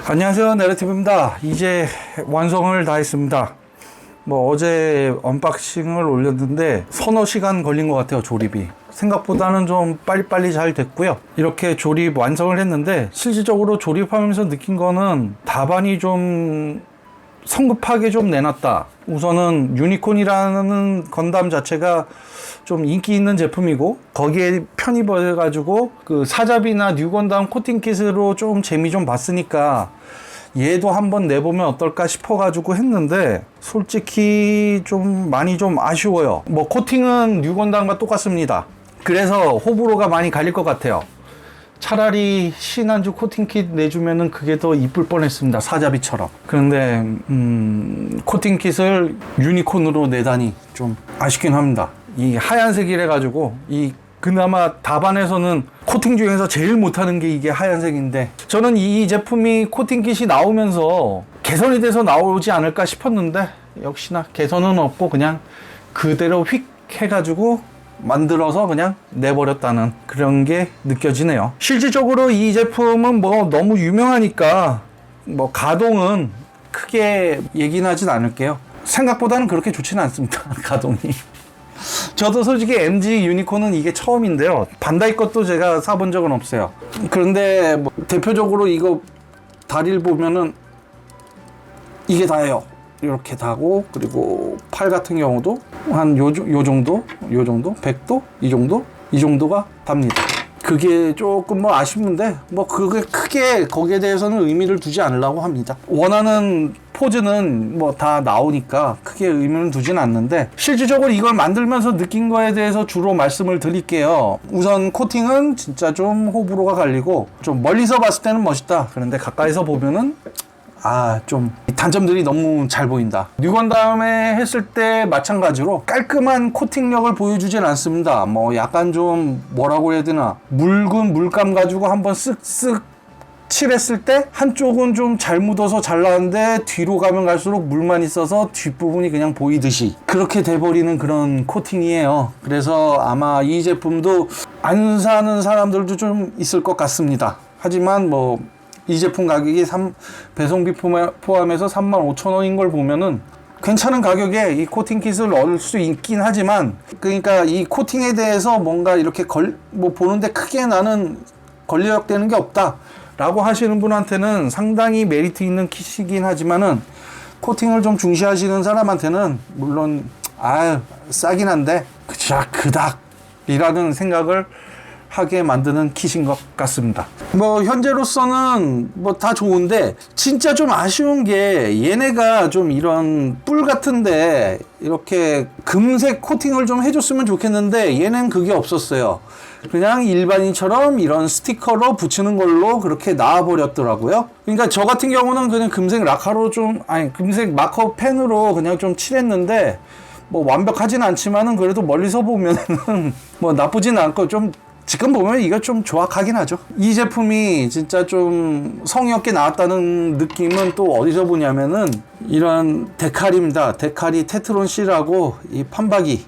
안녕하세요, 내러티브입니다. 이제 완성을 다 했습니다. 어제 언박싱을 올렸는데 서너 시간 걸린 것 같아요. 조립이 생각보다는 좀 빨리빨리 잘 됐고요. 이렇게 조립 완성을 했는데 실질적으로 조립하면서 느낀 거는 답안이 좀 성급하게 좀 내놨다. 우선은 유니콘이라는 건담 자체가 좀 인기 있는 제품이고, 거기에 편입해가지고 그 사잡이나 뉴건담 코팅킷으로 좀 재미 좀 봤으니까 얘도 한번 내보면 어떨까 싶어가지고 했는데, 솔직히 좀 많이 좀 아쉬워요. 코팅은 뉴건담과 똑같습니다. 그래서 호불호가 많이 갈릴 것 같아요. 차라리 신한주 코팅킷 내주면은 그게 더 이쁠 뻔했습니다. 사자비처럼. 그런데 코팅킷을 유니콘으로 내다니 좀 아쉽긴 합니다. 이 하얀색이라 가지고 그나마 답안에서는 코팅 중에서 제일 못하는 게 이게 하얀색인데, 저는 이 제품이 코팅킷이 나오면서 개선이 돼서 나오지 않을까 싶었는데 역시나 개선은 없고 그냥 그대로 휙 해가지고 만들어서 그냥 내버렸다는 그런 게 느껴지네요. 실질적으로 이 제품은 너무 유명하니까 가동은 크게 얘기는 하진 않을게요. 생각보다는 그렇게 좋지는 않습니다. 가동이. 저도 솔직히 MG 유니콘은 이게 처음인데요. 반다이 것도 제가 사본 적은 없어요. 그런데 대표적으로 이거 다리를 보면은 이게 다예요. 이렇게 다고, 그리고 팔 같은 경우도 한 요 정도 100도 이 정도가 답니다. 그게 조금 아쉬운데 그게 크게 거기에 대해서는 의미를 두지 않으려고 합니다. 원하는 포즈는 다 나오니까 크게 의미는 두진 않는데, 실질적으로 이걸 만들면서 느낀 거에 대해서 주로 말씀을 드릴게요. 우선 코팅은 진짜 좀 호불호가 갈리고, 좀 멀리서 봤을 때는 멋있다. 그런데 가까이서 보면은 좀 단점들이 너무 잘 보인다. 뉴건담에 했을 때 마찬가지로 깔끔한 코팅력을 보여주진 않습니다. 약간 좀 뭐라고 해야 되나, 묽은 물감 가지고 한번 쓱쓱 칠했을 때 한쪽은 좀 잘 묻어서 잘 나왔는데 뒤로 가면 갈수록 물만 있어서 뒷부분이 그냥 보이듯이 그렇게 돼버리는 그런 코팅이에요. 그래서 아마 이 제품도 안 사는 사람들도 좀 있을 것 같습니다. 하지만 이 제품 가격이 배송비 포함해서 35,000원인 걸 보면은 괜찮은 가격에 이 코팅 킷을 얻을 수 있긴 하지만, 그러니까 이 코팅에 대해서 뭔가 이렇게 보는데 크게 나는 걸려되는 게 없다 라고 하시는 분한테는 상당히 메리트 있는 킷이긴 하지만은, 코팅을 좀 중시하시는 사람한테는 물론 싸긴 한데 그닥 이라는 생각을 하게 만드는 킷인 것 같습니다. 현재로서는 다 좋은데, 진짜 좀 아쉬운 게 얘네가 좀 이런 뿔 같은데 이렇게 금색 코팅을 좀 해줬으면 좋겠는데 얘는 그게 없었어요. 그냥 일반인처럼 이런 스티커로 붙이는 걸로 그렇게 나와버렸더라고요. 그러니까 저 같은 경우는 그냥 금색 라카로 금색 마커 펜으로 그냥 좀 칠했는데, 완벽하진 않지만은 그래도 멀리서 보면은 나쁘진 않고, 좀 지금 보면 이거 좀 조악하긴 하죠. 이 제품이 진짜 좀 성의 없게 나왔다는 느낌은 또 어디서 보냐면은 이런 데칼입니다. 데칼이 테트론 C라고 이 판박이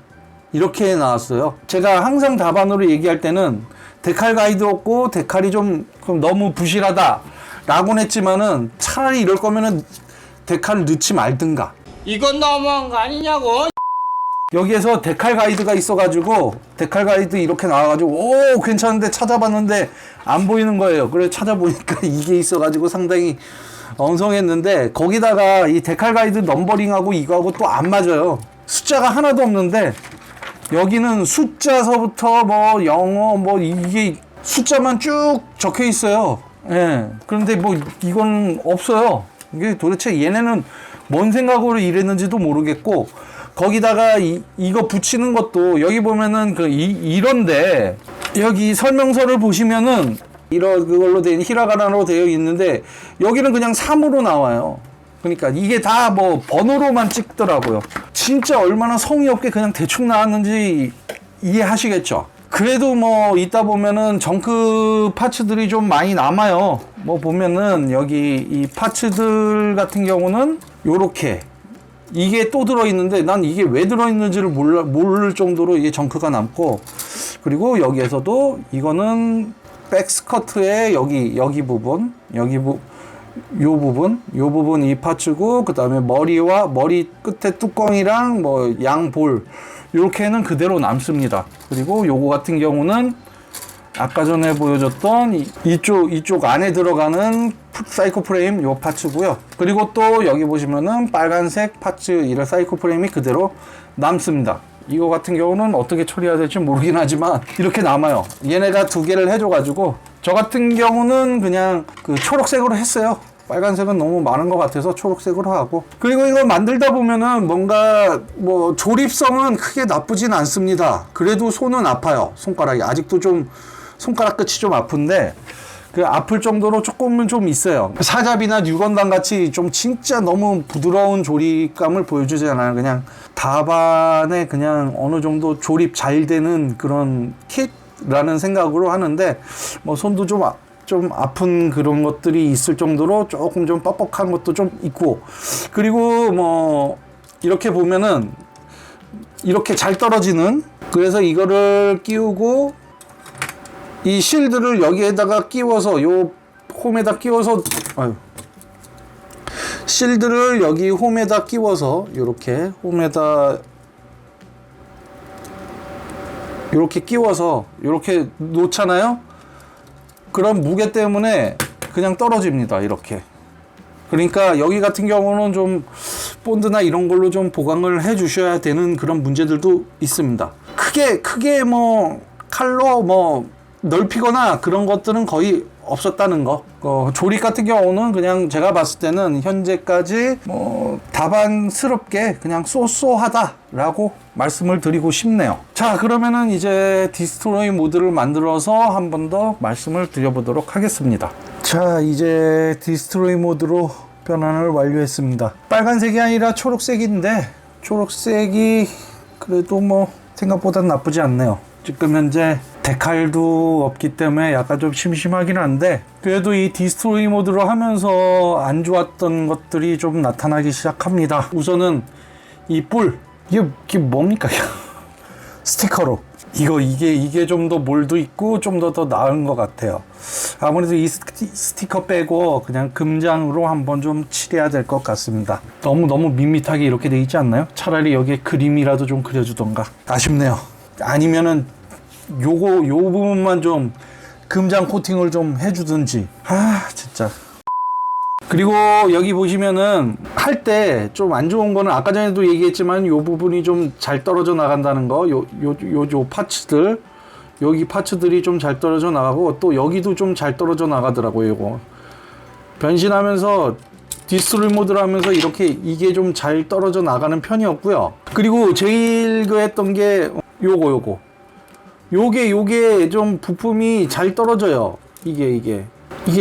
이렇게 나왔어요. 제가 항상 답안으로 얘기할 때는 데칼 가이드 없고 데칼이 좀 너무 부실하다 라고는 했지만은, 차라리 이럴 거면은 데칼을 넣지 말든가. 이건 너무한 거 아니냐고. 여기에서 데칼 가이드가 있어가지고, 데칼 가이드 이렇게 나와가지고 괜찮은데 찾아봤는데 안 보이는 거예요. 그래서 찾아보니까 이게 있어가지고 상당히 엉성했는데, 거기다가 이 데칼 가이드 넘버링하고 이거하고 또 안 맞아요. 숫자가 하나도 없는데 여기는 숫자서부터 영어 이게 숫자만 쭉 적혀 있어요. 예. 그런데 이건 없어요. 이게 도대체 얘네는 뭔 생각으로 이랬는지도 모르겠고, 거기다가 이거 붙이는 것도 여기 보면은 이런데, 여기 설명서를 보시면은 그걸로 된 히라가나로 되어 있는데 여기는 그냥 3으로 나와요. 그러니까 이게 다 번호로만 찍더라고요. 진짜 얼마나 성의 없게 그냥 대충 나왔는지 이해하시겠죠? 그래도 있다 보면은 정크 파츠들이 좀 많이 남아요. 보면은 여기 이 파츠들 같은 경우는 요렇게 이게 또 들어있는데, 난 이게 왜 들어있는지를 모를 정도로 이게 정크가 남고, 그리고 여기에서도 이거는 백스커트의 여기 부분, 요 부분 이 파츠고, 그 다음에 머리와 머리 끝에 뚜껑이랑 뭐 양볼 요렇게는 그대로 남습니다. 그리고 요거 같은 경우는 아까 전에 보여줬던 이쪽 안에 들어가는 사이코 프레임 요 파츠고요. 그리고 또 여기 보시면은 빨간색 파츠 이런 사이코 프레임이 그대로 남습니다. 이거 같은 경우는 어떻게 처리해야 될지 모르긴 하지만 이렇게 남아요. 얘네가 두 개를 해줘가지고 저 같은 경우는 그냥 그 초록색으로 했어요. 빨간색은 너무 많은 것 같아서 초록색으로 하고, 그리고 이거 만들다 보면은 뭔가 뭐 조립성은 크게 나쁘진 않습니다. 그래도 손은 아파요. 손가락이 아직도 좀 손가락 끝이 좀 아픈데 그 아플 정도로 조금은 좀 있어요. 사잡이나 뉴건담 같이 좀 진짜 너무 부드러운 조립감을 보여주지 않아요. 그냥 다반에 그냥 어느 정도 조립 잘 되는 그런 킷라는 생각으로 하는데, 뭐 손도 좀 아픈 그런 것들이 있을 정도로 조금 좀 뻑뻑한 것도 좀 있고, 그리고 뭐 이렇게 보면은 이렇게 잘 떨어지는, 그래서 이거를 끼우고 이 실드를 여기에다가 끼워서 요 홈에다 끼워서, 실드를 여기 홈에다 끼워서 요렇게 홈에다 요렇게 끼워서 요렇게 놓잖아요. 그럼 무게 때문에 그냥 떨어집니다. 이렇게. 그러니까 여기 같은 경우는 좀 본드나 이런 걸로 좀 보강을 해 주셔야 되는 그런 문제들도 있습니다. 크게 뭐 칼로 뭐 넓히거나 그런 것들은 거의 없었다는 거. 조립 같은 경우는 그냥 제가 봤을 때는 현재까지 뭐 다반스럽게 그냥 쏘쏘하다라고 말씀을 드리고 싶네요. 자, 그러면은 이제 디스트로이 모드를 만들어서 한 번 더 말씀을 드려보도록 하겠습니다. 자, 이제 디스트로이 모드로 변환을 완료했습니다. 빨간색이 아니라 초록색인데 초록색이 그래도 뭐 생각보다 나쁘지 않네요. 지금 현재 데칼도 없기 때문에 약간 좀 심심하긴 한데, 그래도 이 디스트로이 모드로 하면서 안 좋았던 것들이 좀 나타나기 시작합니다. 우선은 이 뿔, 이게 뭡니까? 스티커로 이게 좀 더 몰도 있고 좀 더 나은 것 같아요. 아무래도 이 스티커 빼고 그냥 금장으로 한번 좀 칠해야 될 것 같습니다. 너무 밋밋하게 이렇게 돼 있지 않나요? 차라리 여기에 그림이라도 좀 그려주던가. 아쉽네요. 아니면은 요 부분만 좀 금장 코팅을 좀 해주든지. 진짜. 그리고 여기 보시면은 할 때 좀 안 좋은 거는 아까 전에도 얘기했지만 요 부분이 좀 잘 떨어져 나간다는 거. 요 파츠들, 여기 파츠들이 좀 잘 떨어져 나가고, 또 여기도 좀 잘 떨어져 나가더라고요. 이거 변신하면서 디스트로이 모드를 하면서 이렇게 이게 좀 잘 떨어져 나가는 편이었고요. 그리고 제일 했던 게 요게 좀 부품이 잘 떨어져요. 이게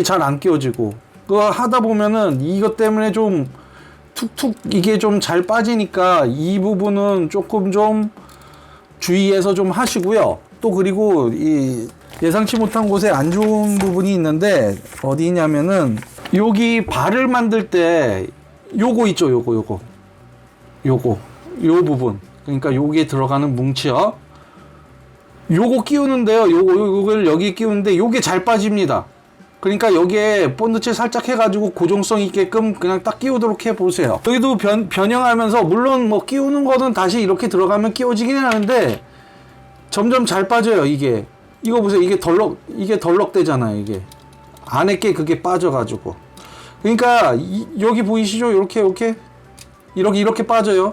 잘 안 끼워지고, 그거 하다 보면은 이것 때문에 좀 툭툭 이게 좀 잘 빠지니까 이 부분은 조금 좀 주의해서 좀 하시고요. 또 그리고 이 예상치 못한 곳에 안 좋은 부분이 있는데, 어디냐면은 여기 발을 만들 때 요거 있죠. 요 부분, 그러니까 요게 들어가는 뭉치요. 요거 끼우는데요. 요걸 여기 끼우는데 요게 잘 빠집니다. 그러니까 여기에 본드칠 살짝 해가지고 고정성 있게끔 그냥 딱 끼우도록 해보세요. 여기도 변형하면서 물론 뭐 끼우는 거는 다시 이렇게 들어가면 끼워지긴 하는데 점점 잘 빠져요. 이거 보세요. 이게 덜럭 되잖아요. 이게 안에 게 그게 빠져가지고. 그러니까 여기 보이시죠? 이렇게 빠져요.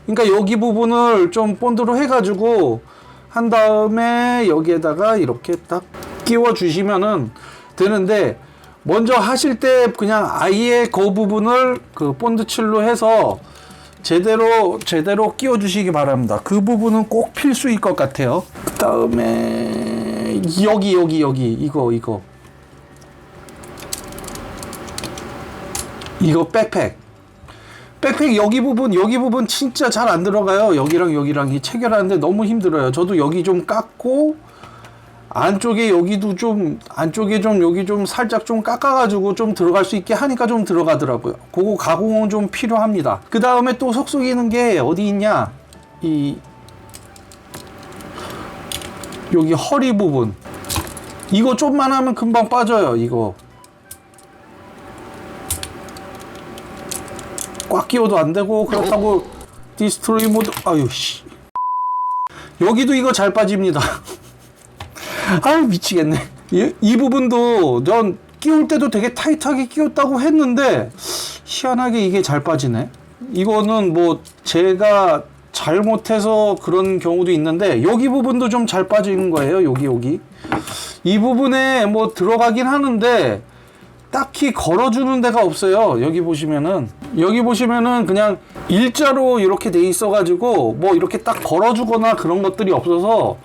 그러니까 여기 부분을 좀 본드로 해가지고 한 다음에 여기에다가 이렇게 딱 끼워 주시면은 되는데, 먼저 하실 때 그냥 아예 그 부분을 그 본드칠로 해서 제대로 끼워 주시기 바랍니다. 그 부분은 꼭 필수일 것 같아요. 그 다음에 여기 이거 백팩 여기 부분 진짜 잘 안 들어가요. 여기랑 이 체결하는데 너무 힘들어요. 저도 여기 좀 깎고 안쪽에 여기도 좀 안쪽에 좀 여기 좀 살짝 좀 깎아가지고 좀 들어갈 수 있게 하니까 좀 들어가더라고요. 그거 가공은 좀 필요합니다. 그 다음에 또 속 썩이는 게 어디 있냐? 여기 허리 부분, 이거 좀만 하면 금방 빠져요. 꽉 끼워도 안 되고, 그렇다고 디스트로이 모드, 아유, 씨. 여기도 이거 잘 빠집니다. 아유, 미치겠네. 이 부분도 전 끼울 때도 되게 타이트하게 끼웠다고 했는데, 희한하게 이게 잘 빠지네. 이거는 뭐 제가 잘못해서 그런 경우도 있는데, 여기 부분도 좀 잘 빠지는 거예요. 여기. 이 부분에 뭐 들어가긴 하는데, 딱히 걸어주는 데가 없어요. 여기 보시면은 그냥 일자로 이렇게 돼 있어가지고 뭐 이렇게 딱 걸어주거나 그런 것들이 없어서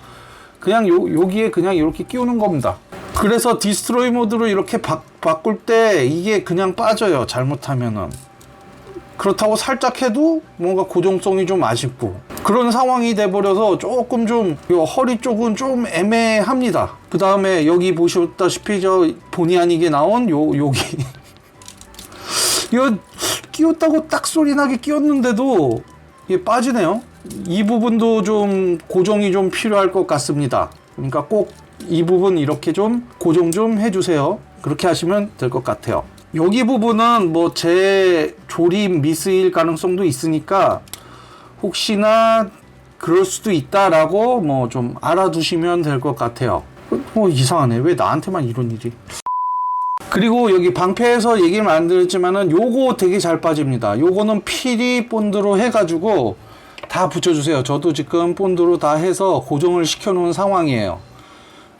그냥 여기에 그냥 이렇게 끼우는 겁니다. 그래서 디스트로이 모드로 이렇게 바꿀 때 이게 그냥 빠져요. 잘못하면은. 그렇다고 살짝 해도 뭔가 고정성이 좀 아쉽고 그런 상황이 돼버려서 조금 좀 요 허리 쪽은 좀 애매합니다. 그 다음에 여기 보셨다시피 저 본의 아니게 나온 여기 이거 끼웠다고 딱 소리 나게 끼웠는데도 이게 빠지네요. 이 부분도 좀 고정이 좀 필요할 것 같습니다. 그러니까 꼭 이 부분 이렇게 좀 고정 좀 해주세요. 그렇게 하시면 될 것 같아요. 여기 부분은 뭐 제 조립 미스일 가능성도 있으니까 혹시나 그럴 수도 있다라고 뭐 좀 알아두시면 될 것 같아요. 이상하네. 왜 나한테만 이런 일이. 그리고 여기 방패에서 얘기를 안 드렸지만은 요거 되게 잘 빠집니다. 요거는 필이 본드로 해가지고 다 붙여주세요. 저도 지금 본드로 다 해서 고정을 시켜놓은 상황이에요.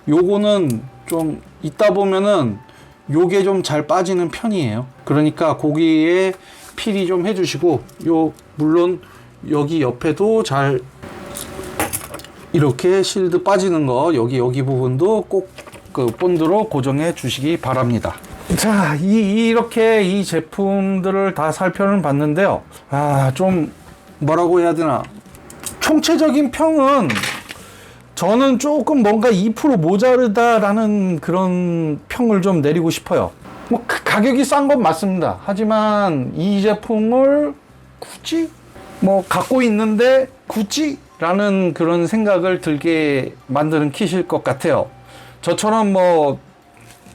요거는 좀 있다 보면은 요게 좀 잘 빠지는 편이에요. 그러니까 거기에 필이 좀 해주시고 물론 여기 옆에도 잘 이렇게 실드 빠지는 거 여기 부분도 꼭 그 본드로 고정해 주시기 바랍니다. 자, 이렇게 이 제품들을 다 살펴는 봤는데요. 좀 뭐라고 해야 되나, 총체적인 평은 저는 조금 뭔가 2% 모자르다라는 그런 평을 좀 내리고 싶어요. 뭐 가격이 싼 건 맞습니다. 하지만 이 제품을 굳이 뭐 갖고 있는데 굳이? 라는 그런 생각을 들게 만드는 kit일 것 같아요. 저처럼 뭐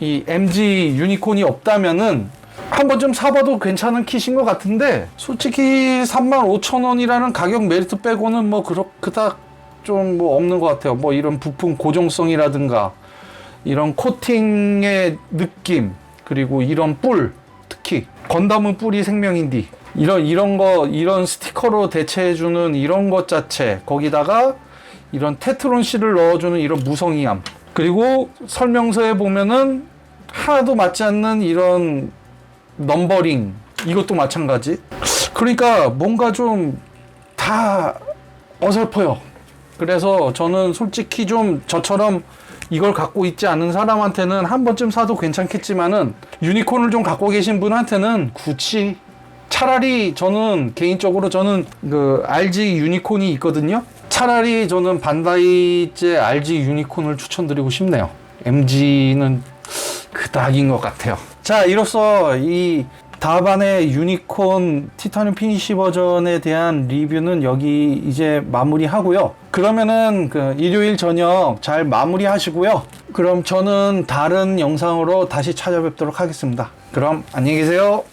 이 MG 유니콘이 없다면은 한 번쯤 사봐도 괜찮은 kit인 것 같은데, 솔직히 35,000원이라는 가격 메리트 빼고는 뭐 그닥 좀 뭐 없는 것 같아요. 뭐 이런 부품 고정성이라든가 이런 코팅의 느낌, 그리고 이런 뿔, 특히 건담은 뿔이 생명인디 이런 스티커로 대체해주는 이런 것 자체, 거기다가 이런 테트론 실을 넣어주는 이런 무성의함, 그리고 설명서에 보면은 하나도 맞지 않는 이런 넘버링, 이것도 마찬가지. 그러니까 뭔가 좀 다 어설퍼요. 그래서 저는 솔직히 좀 저처럼 이걸 갖고 있지 않은 사람한테는 한 번쯤 사도 괜찮겠지만은, 유니콘을 좀 갖고 계신 분한테는 굳이, 차라리 개인적으로 저는 그 RG 유니콘이 있거든요. 차라리 저는 반다이제 RG 유니콘을 추천드리고 싶네요. MG는 그닥인 것 같아요. 자, 이로써 이 다반의 유니콘 티타늄 피니시 버전에 대한 리뷰는 여기 이제 마무리하고요. 그러면은 그 일요일 저녁 잘 마무리하시고요. 그럼 저는 다른 영상으로 다시 찾아뵙도록 하겠습니다. 그럼 안녕히 계세요.